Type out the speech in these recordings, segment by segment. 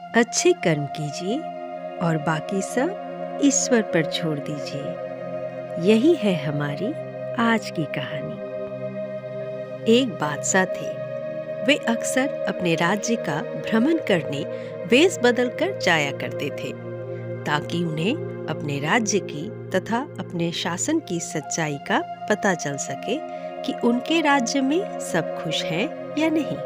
अच्छे कर्म कीजिए और बाकी सब ईश्वर पर छोड़ दीजिए। यही है हमारी आज की कहानी। एक बादशाह थे। वे अक्सर अपने राज्य का भ्रमण करने वेश बदलकर जाया करते थे, ताकि उन्हें अपने राज्य की तथा अपने शासन की सच्चाई का पता चल सके कि उनके राज्य में सब खुश हैं या नहीं।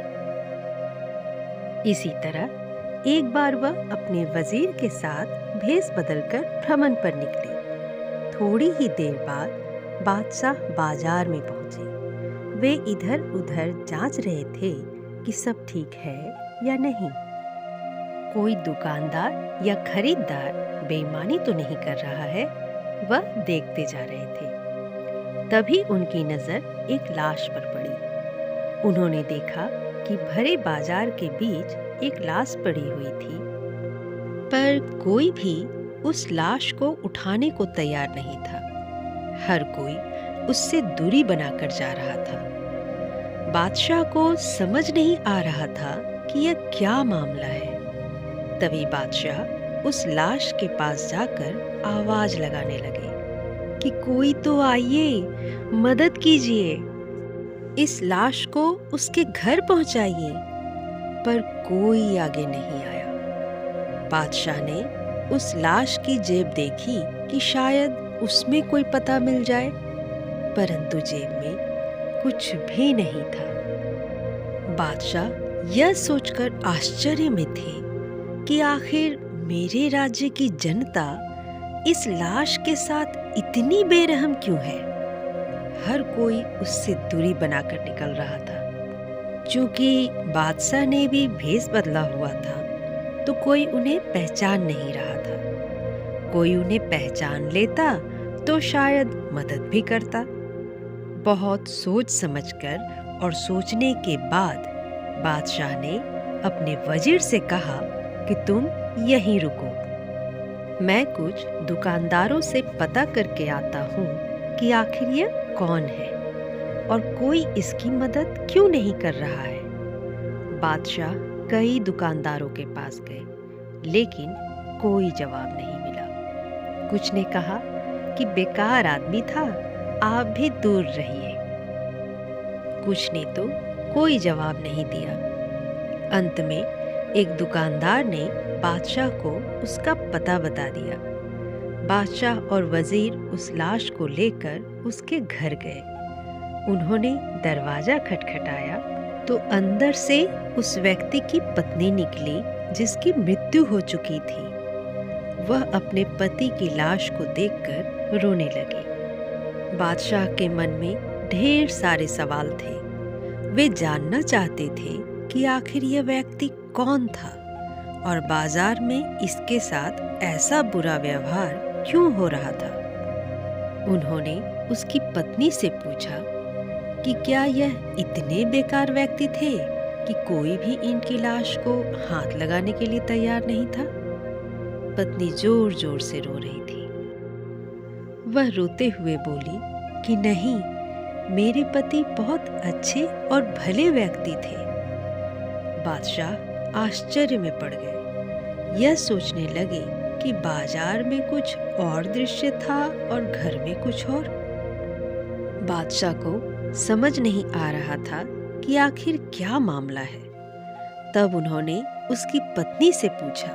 इसी तरह एक बार वह अपने वजीर के साथ भेष बदलकर भ्रमण पर निकले। थोड़ी ही देर बाद बादशाह बाजार में पहुंचे। वे इधर उधर जांच रहे थे कि सब ठीक है या नहीं। कोई दुकानदार या खरीदार बेईमानी तो नहीं कर रहा है, वह देखते जा रहे थे। तभी उनकी नजर एक लाश पर पड़ी। उन्होंने देखा कि भरे बाजार के बीच एक लाश पड़ी हुई थी, पर कोई भी उस लाश को उठाने को तैयार नहीं था। हर कोई उससे दूरी बनाकर जा रहा था। बादशाह को समझ नहीं आ रहा था कि यह क्या मामला है। तभी बादशाह उस लाश के पास जाकर आवाज लगाने लगे कि कोई तो आइए, मदद कीजिए, इस लाश को उसके घर पहुंचाइए। पर कोई आगे नहीं आया। बादशाह ने उस लाश की जेब देखी कि शायद उसमें कोई पता मिल जाए, परंतु जेब में कुछ भी नहीं था। बादशाह यह सोचकर आश्चर्य में थे कि आखिर मेरे राज्य की जनता इस लाश के साथ इतनी बेरहम क्यों है। हर कोई उससे दूरी बनाकर निकल रहा था। चूंकि बादशाह ने भी भेष बदला हुआ था, तो कोई उन्हें पहचान नहीं रहा था। कोई उन्हें पहचान लेता तो शायद मदद भी करता। बहुत सोच समझकर और सोचने के बाद बादशाह ने अपने वजीर से कहा कि तुम यहीं रुको। मैं कुछ दुकानदारों से पता करके आता हूँ कि आखिर यह कौन है और कोई इसकी मदद क्यों नहीं कर रहा है। बादशाह कई दुकानदारों के पास गए, लेकिन कोई जवाब नहीं मिला। कुछ ने कहा कि बेकार आदमी था, आप भी दूर रहिए। कुछ ने तो कोई जवाब नहीं दिया। अंत में एक दुकानदार ने बादशाह को उसका पता बता दिया। बादशाह और वजीर उस लाश को लेकर उसके घर गए। उन्होंने दरवाजा खटखटाया तो अंदर से उस व्यक्ति की पत्नी निकली जिसकी मृत्यु हो चुकी थी। वह अपने पति की लाश को देखकर रोने लगी। बादशाह के मन में ढेर सारे सवाल थे। वे जानना चाहते थे कि आखिर यह व्यक्ति कौन था और बाजार में इसके साथ ऐसा बुरा व्यवहार क्यों हो रहा था। उन्होंने उसकी पत्नी से पूछा कि क्या यह इतने बेकार व्यक्ति थे कि कोई भी इनकी लाश को हाथ लगाने के लिए तैयार नहीं था। पत्नी जोर जोर से रो रही थी। वह रोते हुए बोली कि नहीं, मेरे पति बहुत अच्छे और भले व्यक्ति थे। बादशाह आश्चर्य में पड़ गए। यह सोचने लगे कि बाजार में कुछ और दृश्य था और घर में कुछ और। बादशाह को समझ नहीं आ रहा था कि आखिर क्या मामला है। तब उन्होंने उसकी पत्नी से पूछा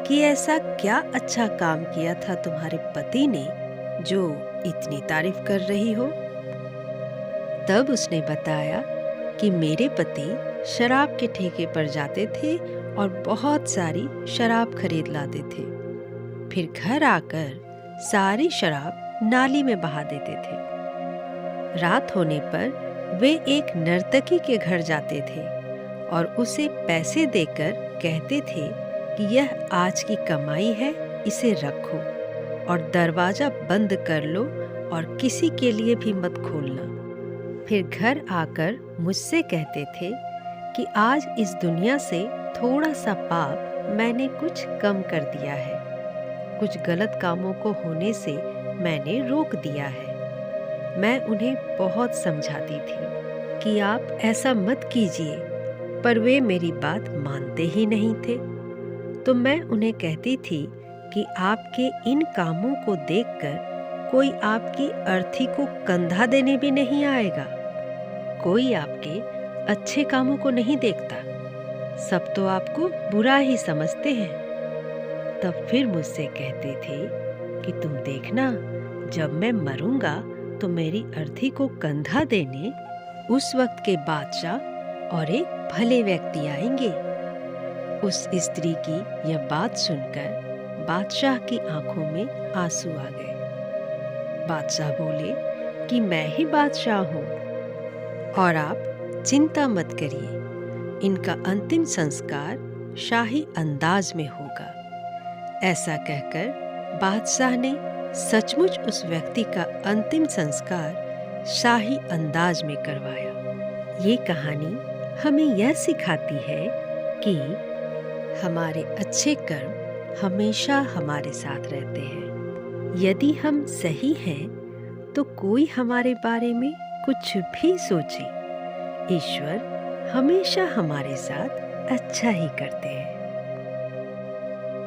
कि ऐसा क्या अच्छा काम किया था तुम्हारे पति ने जो इतनी तारीफ कर रही हो। तब उसने बताया कि मेरे पति शराब के ठेके पर जाते थे और बहुत सारी शराब खरीद लाते थे। फिर घर आकर सारी शराब नाली में बहा देते थे। रात होने पर वे एक नर्तकी के घर जाते थे और उसे पैसे देकर कहते थे कि यह आज की कमाई है, इसे रखो और दरवाजा बंद कर लो और किसी के लिए भी मत खोलना। फिर घर आकर मुझसे कहते थे कि आज इस दुनिया से थोड़ा सा पाप मैंने कुछ कम कर दिया है, कुछ गलत कामों को होने से मैंने रोक दिया है। मैं उन्हें बहुत समझाती थी कि आप ऐसा मत कीजिए, पर वे मेरी बात मानते ही नहीं थे। तो मैं उन्हें कहती थी कि आपके इन कामों को देखकर कोई आपकी अर्थी को कंधा देने भी नहीं आएगा। कोई आपके अच्छे कामों को नहीं देखता, सब तो आपको बुरा ही समझते हैं। तब फिर मुझसे कहते थे कि तुम देखना, जब मैं मरूंगा तो मेरी अर्थी को कंधा देने उस वक्त के बादशाह और एक भले व्यक्ति आएंगे। उस स्त्री की यह बात सुनकर बादशाह की आंखों में आंसू आ गए। बादशाह बोले कि मैं ही बादशाह हूँ और आप चिंता मत करिए, इनका अंतिम संस्कार शाही अंदाज में होगा। ऐसा कहकर बादशाह ने सचमुच उस व्यक्ति का अंतिम संस्कार शाही अंदाज में करवाया। ये कहानी हमें यह सिखाती है कि हमारे अच्छे कर्म हमेशा हमारे साथ रहते हैं। यदि हम सही हैं तो कोई हमारे बारे में कुछ भी सोचे, ईश्वर हमेशा हमारे साथ अच्छा ही करते हैं।